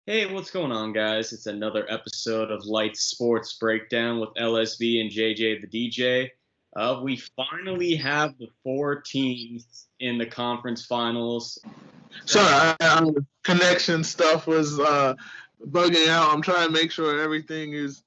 Hey, what's going on, guys? It's another episode of Light Sports Breakdown with LSB and JJ the DJ. We finally have the four teams in the conference finals. Sorry, connection stuff was bugging out. I'm trying to make sure everything is,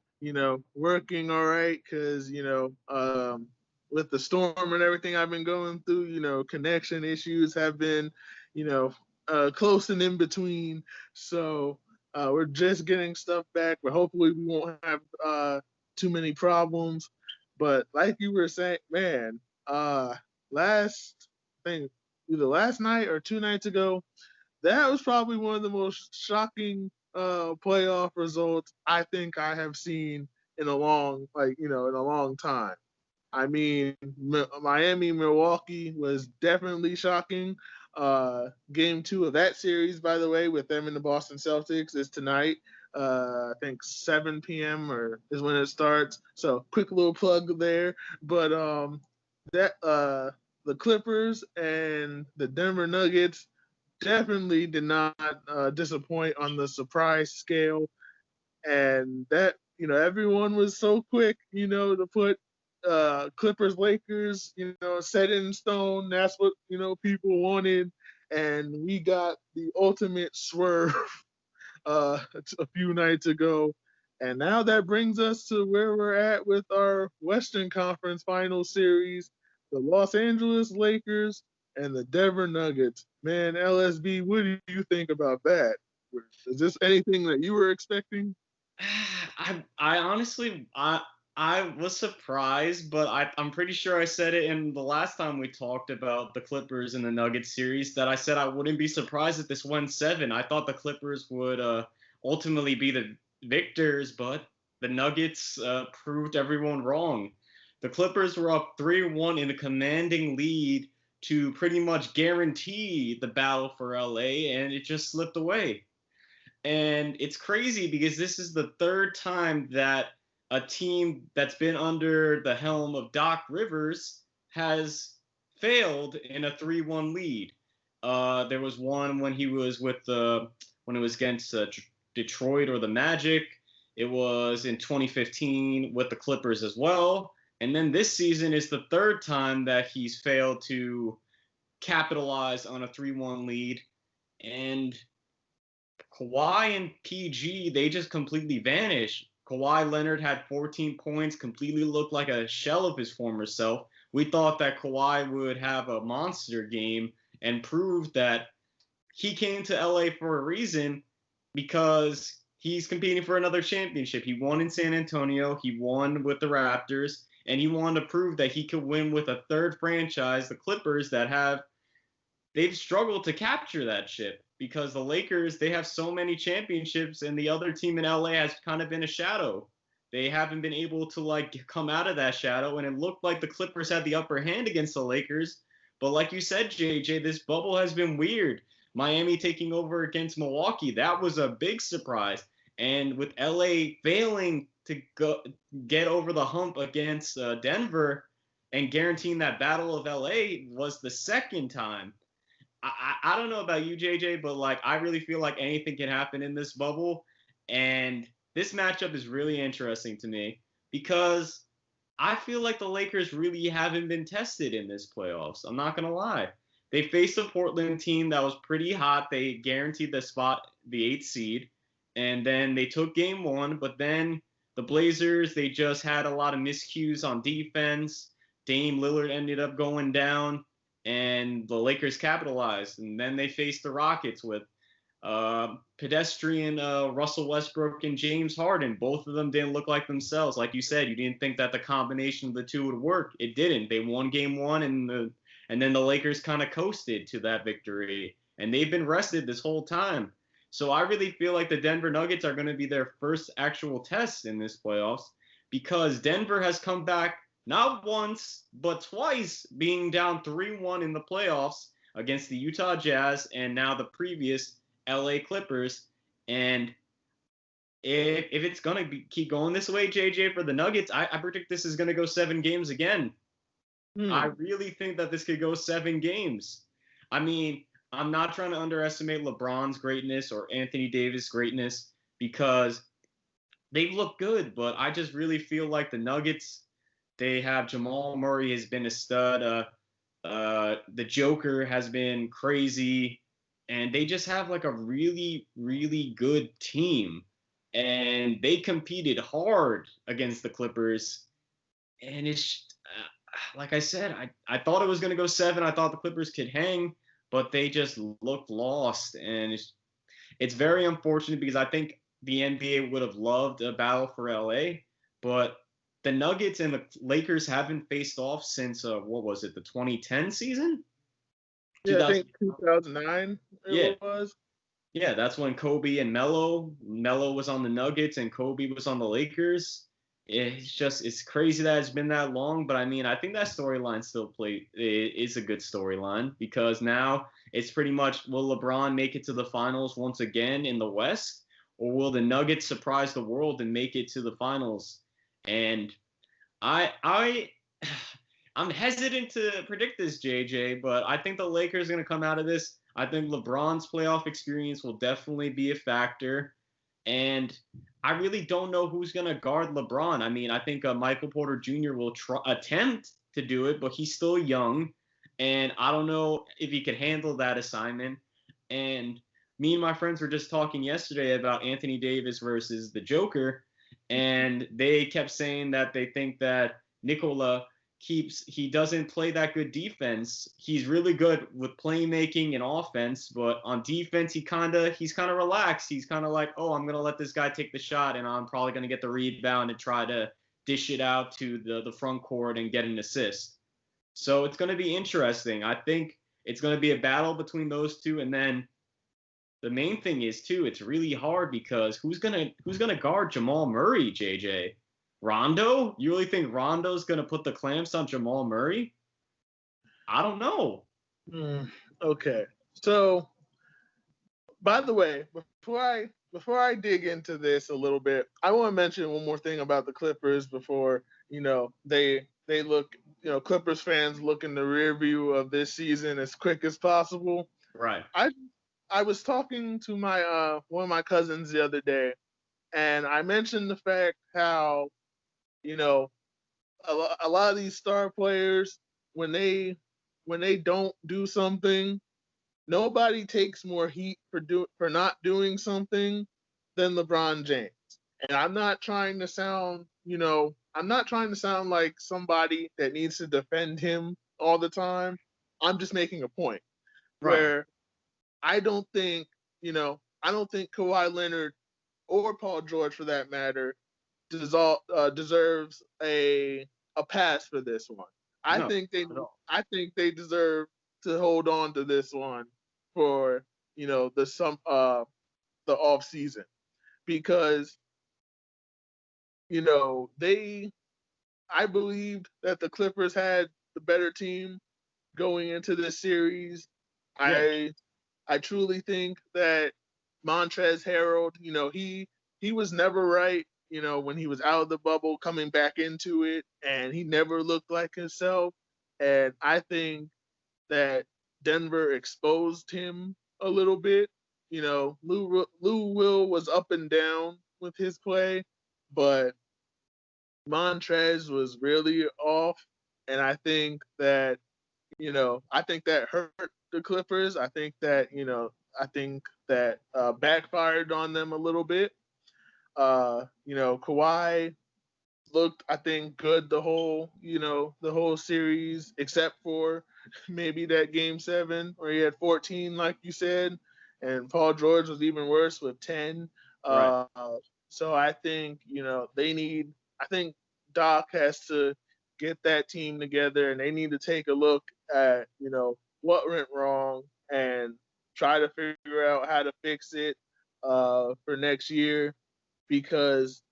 working all right because, with the storm and everything I've been going through, connection issues have been, you know, close and in between. So we're just getting stuff back, but hopefully we won't have too many problems. But like you were saying, man, last thing, either last night or 2 nights ago, that was probably one of the most shocking playoff results I think I have seen in a long time. I mean, Miami Milwaukee was definitely shocking. Game two of that series, by the way, with them and the Boston Celtics, is tonight. I think 7 p.m. or is when it starts. So quick little plug there. But that the Clippers and the Denver Nuggets definitely did not disappoint on the surprise scale, and that everyone was so quick, to put Clippers Lakers, set in stone. That's what people wanted, and we got the ultimate swerve a few nights ago. And now that brings us to where we're at with our Western Conference Final Series, the Los Angeles Lakers and the Denver Nuggets. Man, LSB, what do you think about that? Is this anything that you were expecting? I honestly, I was surprised, but I'm pretty sure I said it in the last time we talked about the Clippers and the Nuggets series that I said I wouldn't be surprised if this went seven. I thought the Clippers would ultimately be the victors, but the Nuggets proved everyone wrong. The Clippers were up 3-1 in a commanding lead to pretty much guarantee the battle for LA, and it just slipped away. And it's crazy because this is the third time that a team that's been under the helm of Doc Rivers has failed in a 3-1 lead. There was one when he was with when it was against Detroit or the Magic. It was in 2015 with the Clippers as well. And then this season is the third time that he's failed to capitalize on a 3-1 lead. And Kawhi and PG, they just completely vanished. Kawhi Leonard had 14 points, completely looked like a shell of his former self. We thought that Kawhi would have a monster game and prove that he came to LA for a reason because he's competing for another championship. He won in San Antonio, he won with the Raptors, and he wanted to prove that he could win with a third franchise, the Clippers, they've struggled to capture that ship because the Lakers, they have so many championships and the other team in LA has kind of been a shadow. They haven't been able to come out of that shadow, and it looked like the Clippers had the upper hand against the Lakers. But like you said, JJ, this bubble has been weird. Miami taking over against Milwaukee, that was a big surprise. And with LA failing to get over the hump against Denver and guaranteeing that battle of LA was the second time. I don't know about you, JJ, but I really feel like anything can happen in this bubble. And this matchup is really interesting to me because I feel like the Lakers really haven't been tested in this playoffs. I'm not gonna lie. They faced a Portland team that was pretty hot. They guaranteed the spot, the eighth seed, and then they took game one. But then the Blazers, they just had a lot of miscues on defense. Dame Lillard ended up going down, and the Lakers capitalized. And then they faced the Rockets with pedestrian Russell Westbrook and James Harden. Both of them didn't look like themselves. Like you said, you didn't think that the combination of the two would work. It didn't. They won game one, and then the Lakers kind of coasted to that victory. And they've been rested this whole time. So I really feel like the Denver Nuggets are going to be their first actual test in this playoffs because Denver has come back not once, but twice, being down 3-1 in the playoffs against the Utah Jazz and now the previous LA Clippers. And if it's going to keep going this way, JJ, for the Nuggets, I predict this is going to go 7 games again. I really think that this could go 7 games. I mean, I'm not trying to underestimate LeBron's greatness or Anthony Davis' greatness because they've looked good, but I just really feel like the Nuggets, they have Jamal Murray has been a stud. The Joker has been crazy, and they just have like a really, really good team. And they competed hard against the Clippers, and it's like I said, I thought it was going to go 7. I thought the Clippers could hang, but they just looked lost, and it's very unfortunate because I think the NBA would have loved a battle for LA, but the Nuggets and the Lakers haven't faced off since what was it, the 2010 season? Yeah, I 2000. think 2009 Yeah, it was. yeah, that's when Kobe and Melo was on the Nuggets and Kobe was on the Lakers. It's crazy that it's been that long, but I mean, I think that storyline still is a good storyline because now it's pretty much, will LeBron make it to the finals once again in the West, or will the Nuggets surprise the world and make it to the finals? And I I'm hesitant to predict this, JJ, but I think the Lakers are going to come out of this. I think LeBron's playoff experience will definitely be a factor. And I really don't know who's going to guard LeBron. I mean, I think Michael Porter Jr. will attempt to do it, but he's still young. And I don't know if he could handle that assignment. And me and my friends were just talking yesterday about Anthony Davis versus the Joker. And they kept saying that they think that Nikola he doesn't play that good defense. He's really good with playmaking and offense, but on defense he's kind of relaxed. He's kind of like, oh, I'm gonna let this guy take the shot, and I'm probably gonna get the rebound and try to dish it out to the front court and get an assist. So it's gonna be interesting. I think it's gonna be a battle between those two, and then the main thing is too, it's really hard because who's gonna guard Jamal Murray, JJ? Rondo? You really think Rondo's gonna put the clamps on Jamal Murray? I don't know. Hmm, okay. So, by the way, before I dig into this a little bit, I want to mention one more thing about the Clippers before they look, Clippers fans look in the rear view of this season as quick as possible. Right. I I was talking to my one of my cousins the other day, and I mentioned the fact how you know a lot of these star players when they don't do something, nobody takes more heat for not doing something than LeBron James. And I'm not trying to sound like somebody that needs to defend him all the time. I'm just making a point Right. where I don't think, I don't think Kawhi Leonard or Paul George, for that matter, deserves a pass for this one. I No, think they not at all. I think they deserve to hold on to this one for the off season because they I believed that the Clippers had the better team going into this series. Yeah. I I truly think that Montrezl Harrell, he was never right, when he was out of the bubble, coming back into it, and he never looked like himself. And I think that Denver exposed him a little bit. Lou Will was up and down with his play, but Montrez was really off, and I think that hurt the Clippers. I think that backfired on them a little bit. Kawhi looked, I think, good the whole series, except for maybe that game 7 where he had 14, like you said, and Paul George was even worse with 10. Right. Uh, so I think, I think Doc has to get that team together and they need to take a look at, what went wrong and try to figure out how to fix it for next year because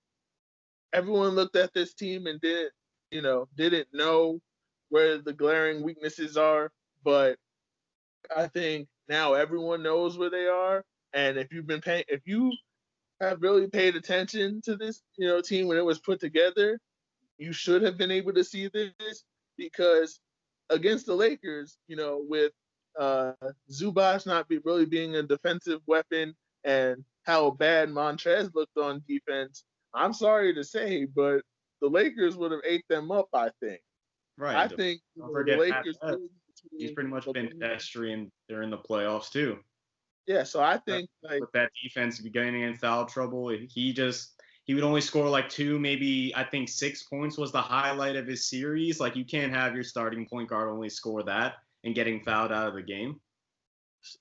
everyone looked at this team and didn't know where the glaring weaknesses are, but I think now everyone knows where they are. And if you have really paid attention to this, team when it was put together, you should have been able to see this because against the Lakers, with uh, Zubac not really being a defensive weapon and how bad Montrez looked on defense, I'm sorry to say, but the Lakers would have ate them up, I think. I Right. think Don't the forget Pat Lakers Bev. really He's between pretty much been LeBron. pedestrian during the playoffs too. Yeah, so I But think like with that defense getting in foul trouble, he would only score like two, maybe I think 6 points was the highlight of his series. Like you can't have your starting point guard only score that and getting fouled out of the game.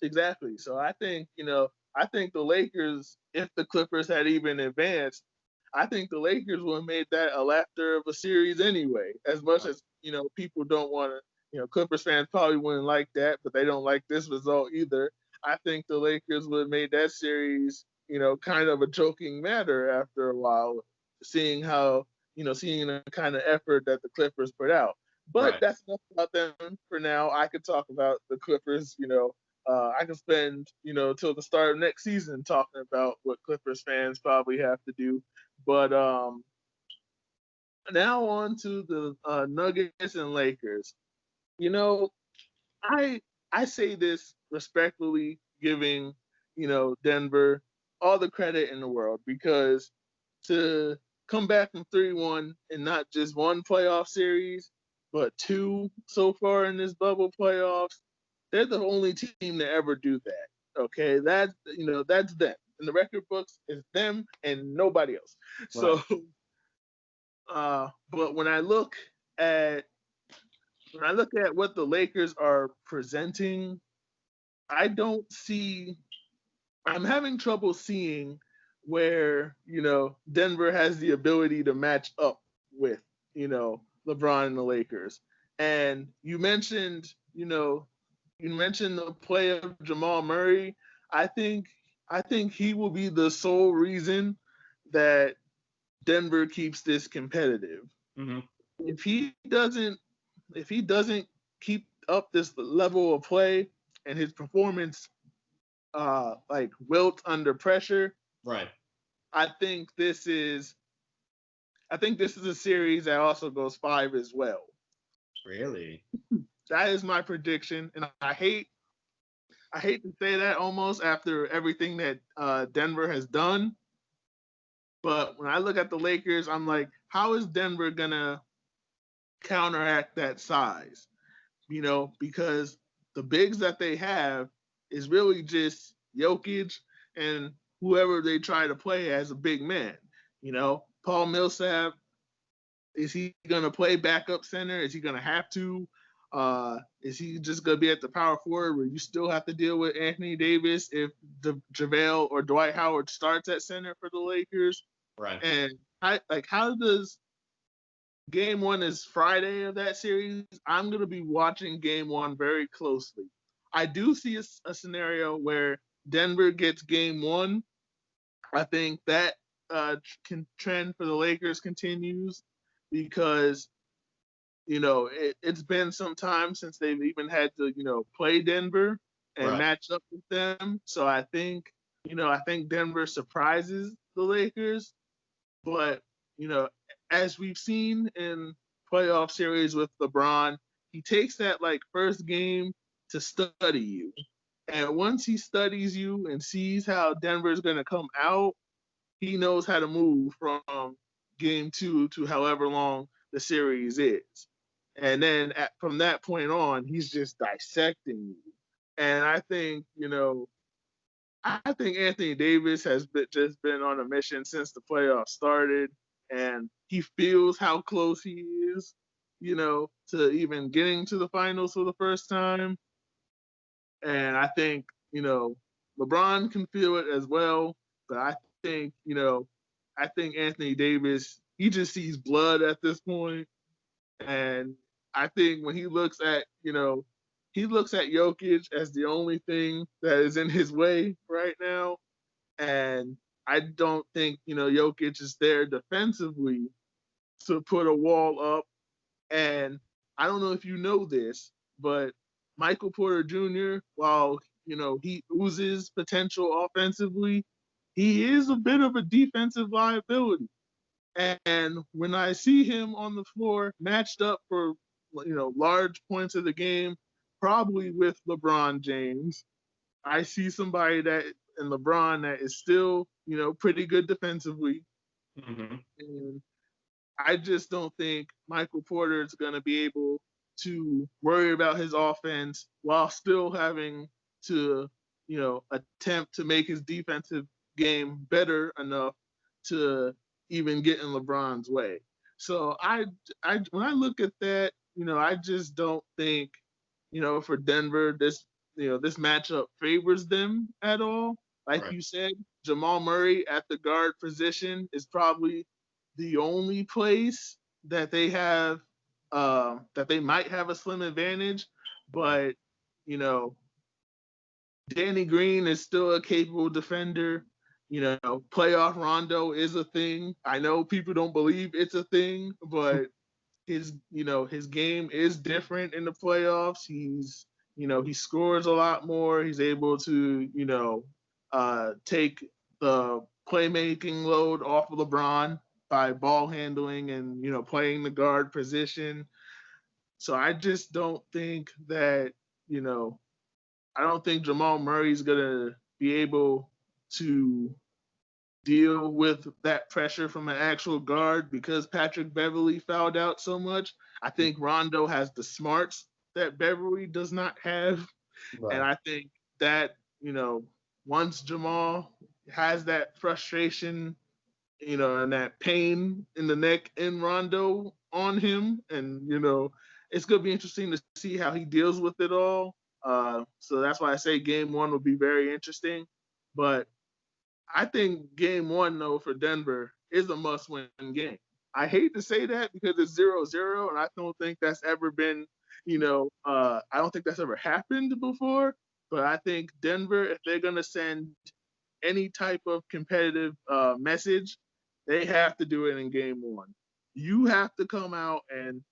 exactly. So I think, I think the Lakers, if the Clippers had even advanced, I think the Lakers would have made that a laughter of a series anyway. As much Right. as, people don't want to, Clippers fans probably wouldn't like that, but they don't like this result either. I think the Lakers would have made that series, kind of a joking matter after a while, seeing how, seeing the kind of effort that the Clippers put out. But Right. that's enough about them for now. I could talk about the Clippers, I can spend, till the start of next season talking about what Clippers fans probably have to do. But now on to the Nuggets and Lakers. You know, I I say this respectfully, giving Denver all the credit in the world because to come back from 3-1 in not just one playoff series, but two so far in this bubble playoffs, they're the only team to ever do that. Okay, that's them. In the record books, it's them and nobody else. Right. So, but at when I look at what the Lakers are presenting, I don't see. I'm having trouble seeing where Denver has the ability to match up with LeBron and the Lakers. And you mentioned the play of Jamal Murray. I think I think he will be the sole reason that Denver keeps this competitive. Mm-hmm. If he doesn't if he doesn't keep up this level of play and his performance like wilt under pressure, Right. I think this is a series that also goes 5 as well. Really? That is my prediction, and I hate to say that almost after everything that Denver has done, but when I look at the Lakers, I'm like, how is Denver gonna counteract that size? Because the bigs that they have is really just Jokic and whoever they try to play as a big man. Paul Millsap, is he going to play backup center? Is he going to have to? Is he just going to be at the power forward where you still have to deal with Anthony Davis if JaVale or Dwight Howard starts at center for the Lakers? Right. And how does game one is Friday of that series? I'm going to be watching game one very closely. I do see a scenario where Denver gets game one. I think that trend for the Lakers continues because it's been some time since they've even had to play Denver and Right. match up with them. So I think Denver surprises the Lakers, but as we've seen in playoff series with LeBron, he takes that like first game to study you. And once he studies you and sees how Denver's going to come out, he knows how to move from game two to however long the series is. And then from that point on, he's just dissecting you. And I think Anthony Davis has just been on a mission since the playoffs started, and he feels how close he is, to even getting to the finals for the first time. And I think LeBron can feel it as well, but think I think Anthony Davis he just sees blood at this point, and I think when he looks at Jokic as the only thing that is in his way right now. And I don't think, Jokic is there defensively to put a wall up. And I don't know if you know this, but Michael Porter Jr., while, he oozes potential offensively, he is a bit of a defensive liability. And when I see him on the floor matched up for, large points of the game, probably with LeBron James. I see somebody that in LeBron that is still, pretty good defensively. Hmm. And I just don't think Michael Porter is going to be able to worry about his offense while still having to, attempt to make his defensive game better enough to even get in LeBron's way. So when I look at that, I just don't think, for Denver, this matchup favors them at all. Like Right. you said, Jamal Murray at the guard position is probably the only place that they have that they might have a slim advantage, Right. but you know, Danny Green is still a capable defender. Playoff Rondo is a thing. I know people don't believe it's a thing, but his game is different in the playoffs. He scores a lot more. He's able to, take the playmaking load off of LeBron by ball handling and, playing the guard position. So I just don't think that, you know, I don't think Jamal Murray's going to be able to deal with that pressure from an actual guard because Patrick Beverly fouled out so much. I think Rondo has the smarts that Beverly does not have. And Right. I think that, once Jamal has that frustration, and that pain in the neck in Rondo on him, and, it's going to be interesting to see how he deals with it all. So that's why I say game one will be very interesting. But I think game one, though, for Denver is a must win game. I hate to say that because it's 0-0, and I don't think that's ever been, I don't think that's ever happened before. But I think Denver, if they're going to send any type of competitive message, they have to do it in game one. You have to come out and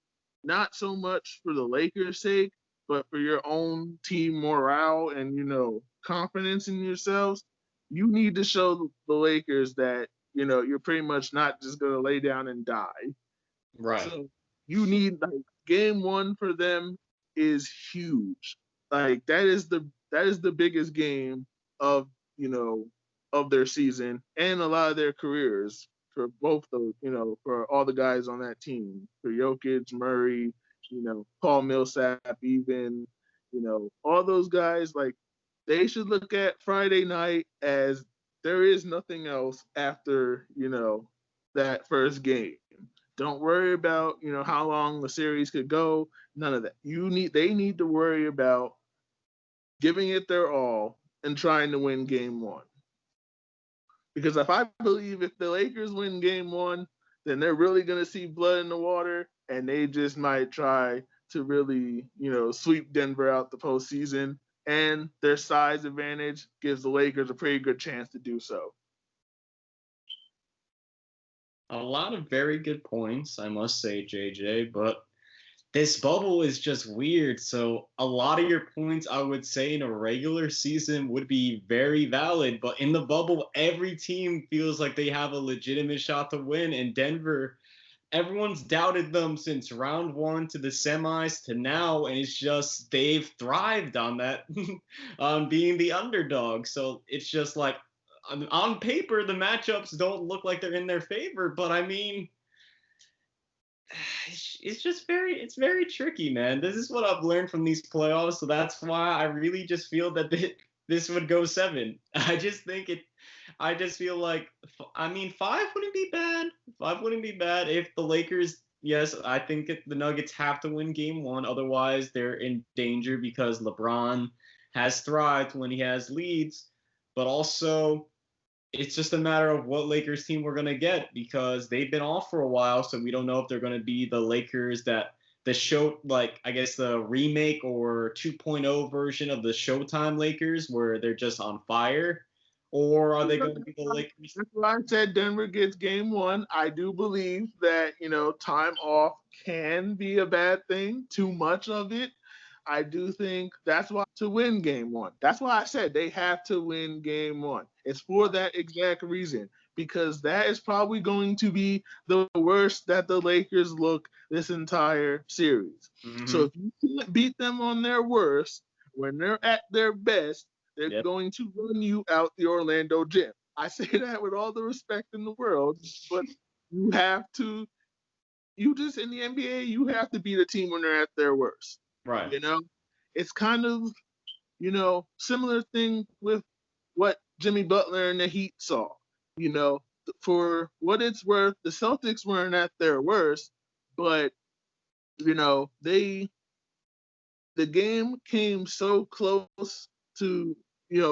not so much for the Lakers' sake, but for your own team morale and, confidence in yourselves. You need to show the Lakers that, you're pretty much not just going to lay down and die. Right. So you need like game one for them is huge. Like that is the biggest game of of their season and a lot of their careers for both those for all the guys on that team for Jokic, Murray, Paul Millsap, even all those guys like they should look at Friday night as there is nothing else after that first game. Don't worry about, how long the series could go. None of that. They need to worry about giving it their all and trying to win game one. Because if I believe if the Lakers win game one, then they're really gonna see blood in the water and they just might try to really, sweep Denver out the postseason. And their size advantage gives the Lakers a pretty good chance to do so. A lot of very good points, I must say, JJ, but this bubble is just weird. So a lot of your points I would say in a regular season would be very valid, but in the bubble, every team feels like they have a legitimate shot to win. And Denver, everyone's doubted them since round one to the semis to now, and it's just they've thrived on that, on being the underdog. So it's just like on paper, the matchups don't look like they're in their favor, but I mean, it's just it's very tricky, man. This is what I've learned from these playoffs, so that's why I really just feel that this would go seven. I just think it. I just feel like, I mean, five wouldn't be bad. Five wouldn't be bad if the Lakers. Yes, I think the Nuggets have to win game one. Otherwise, they're in danger because LeBron has thrived when he has leads. But also, it's just a matter of what Lakers team we're going to get because they've been off for a while. So we don't know if they're going to be the Lakers that the show, like, I guess the remake or 2.0 version of the Showtime Lakers where they're just on fire. Or are they going to be the Lakers? That's why I said Denver gets game one. I do believe that, time off can be a bad thing, too much of it. I do think that's why to win game one. That's why I said they have to win game one. It's for that exact reason. because that is probably going to be the worst that the Lakers look this entire series. So Mm-hmm. if you can't beat them on their worst, when they're at their best, they're Yep. going to run you out the Orlando gym. I say that with all the respect in the world, but you have to, you just in the NBA, you have to beat a team when they're at their worst. Right. You know, it's kind of, similar thing with what Jimmy Butler and the Heat saw. You know, for what it's worth, the Celtics weren't at their worst, but they the game came so close to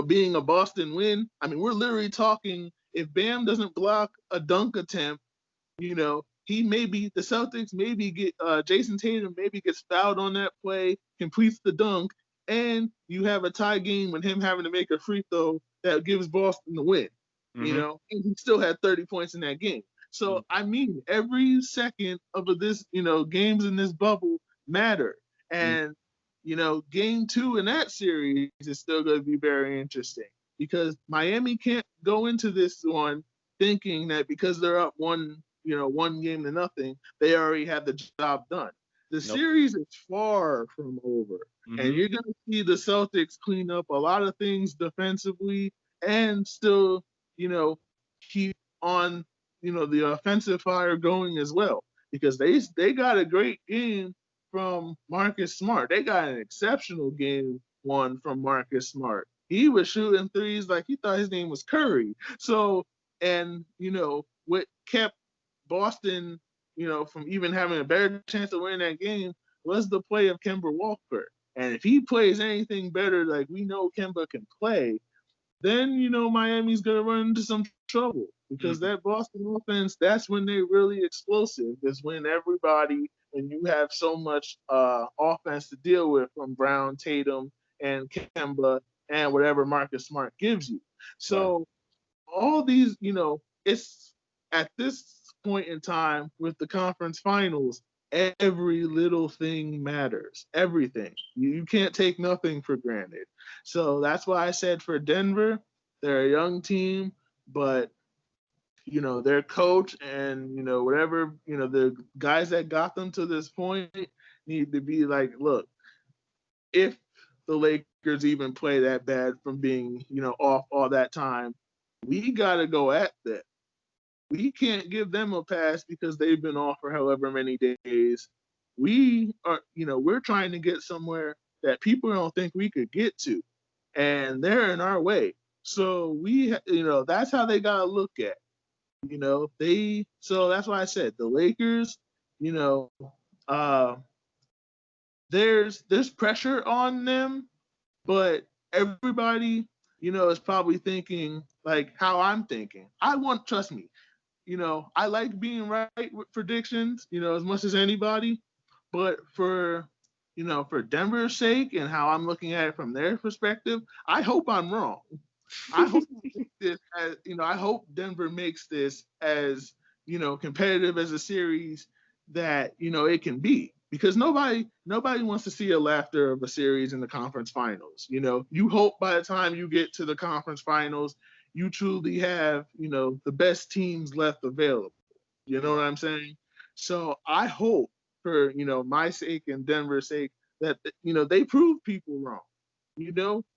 being a Boston win. I mean, we're literally talking if Bam doesn't block a dunk attempt, he maybe the Celtics maybe get Jason Tatum maybe gets fouled on that play, completes the dunk, and you have a tie game with him having to make a free throw that gives Boston the win. Mm-hmm. And he still had 30 points in that game. So I mean, every second of this, games in this bubble matter, Mm-hmm. and game two in that series is still going to be very interesting because Miami can't go into this one thinking that because they're up one game to nothing, they already have the job done. The Nope. series is far from over, and Mm-hmm. you're going to see the Celtics clean up a lot of things defensively and still, keep on, the offensive fire going as well because they got a great game from Marcus Smart. They got an exceptional game one from Marcus Smart. He was shooting threes like he thought his name was Curry. So, and what kept Boston, from even having a better chance of winning that game was the play of Kemba Walker. And if he plays anything better, like we know Kemba can play, then Miami's gonna run into some trouble because Mm-hmm. that Boston offense, that's when they're really explosive. Is when everybody and you have so much offense to deal with from Brown, Tatum, and Kemba, and whatever Marcus Smart gives you. Right. So all these, it's at this point in time with the conference finals, every little thing matters. Everything. You can't take nothing for granted. So that's why I said for Denver, they're a young team, but their coach and whatever, the guys that got them to this point need to be like, look, if the Lakers even play that bad from being, off all that time, we got to go at that. We can't give them a pass because they've been off for however many days. We are, we're trying to get somewhere that people don't think we could get to, and they're in our way. So that's how they got to look at. So that's why I said the Lakers, you know, uh, there's pressure on them, but everybody, is probably thinking like how I'm thinking. Trust me, I like being right with predictions, as much as anybody, but for Denver's sake and how I'm looking at it from their perspective, I hope I'm wrong. I hope this as I hope Denver makes this as competitive as a series that it can be because nobody wants to see a laughter of a series in the conference finals. You hope by the time you get to the conference finals, you truly have the best teams left available. You know what Right. I'm saying? So I hope for my sake and Denver's sake that they prove people wrong.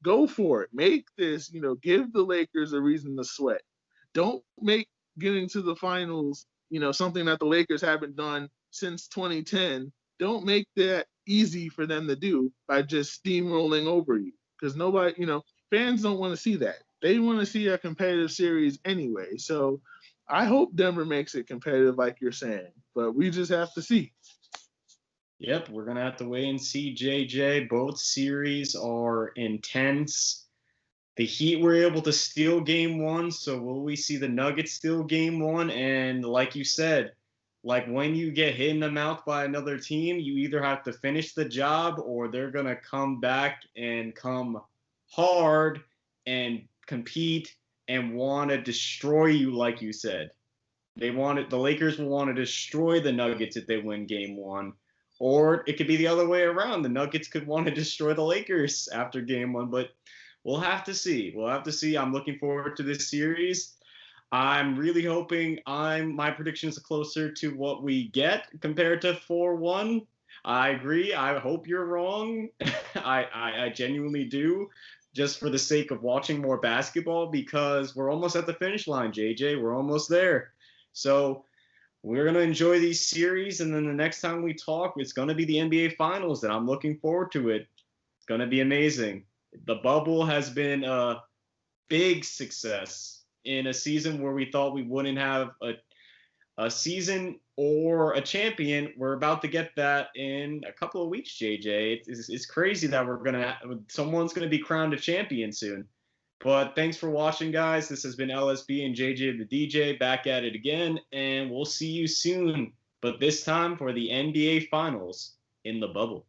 Go for it. Make this, give the Lakers a reason to sweat. Don't make getting to the finals, something that the Lakers haven't done since 2010. Don't make that easy for them to do by just steamrolling over you. Because nobody, fans don't want to see that. They want to see a competitive series anyway. So I hope Denver makes it competitive, like you're saying. But we just have to see. Yep, we're gonna have to wait and see, JJ. Both series are intense. The Heat were able to steal game one, so will we see the Nuggets steal game one? And like you said, like when you get hit in the mouth by another team, you either have to finish the job or they're gonna come back and come hard and compete and want to destroy you, like you said. The Lakers will want to destroy the Nuggets if they win game one. Or it could be the other way around. The Nuggets could want to destroy the Lakers after game one, but we'll have to see. We'll have to see. I'm looking forward to this series. I'm really hoping my predictions are closer to what we get compared to 4-1. I agree. I hope you're wrong. I genuinely do, just for the sake of watching more basketball because we're almost at the finish line, JJ. We're almost there. So we're gonna enjoy these series, and then the next time we talk, it's gonna be the NBA Finals, and I'm looking forward to it. It's gonna be amazing. The bubble has been a big success in a season where we thought we wouldn't have a season or a champion. We're about to get that in a couple of weeks, JJ. It's crazy that someone's gonna be crowned a champion soon. But thanks for watching, guys. This has been LSB and JJ the DJ back at it again, and we'll see you soon. But this time for the NBA Finals in the bubble.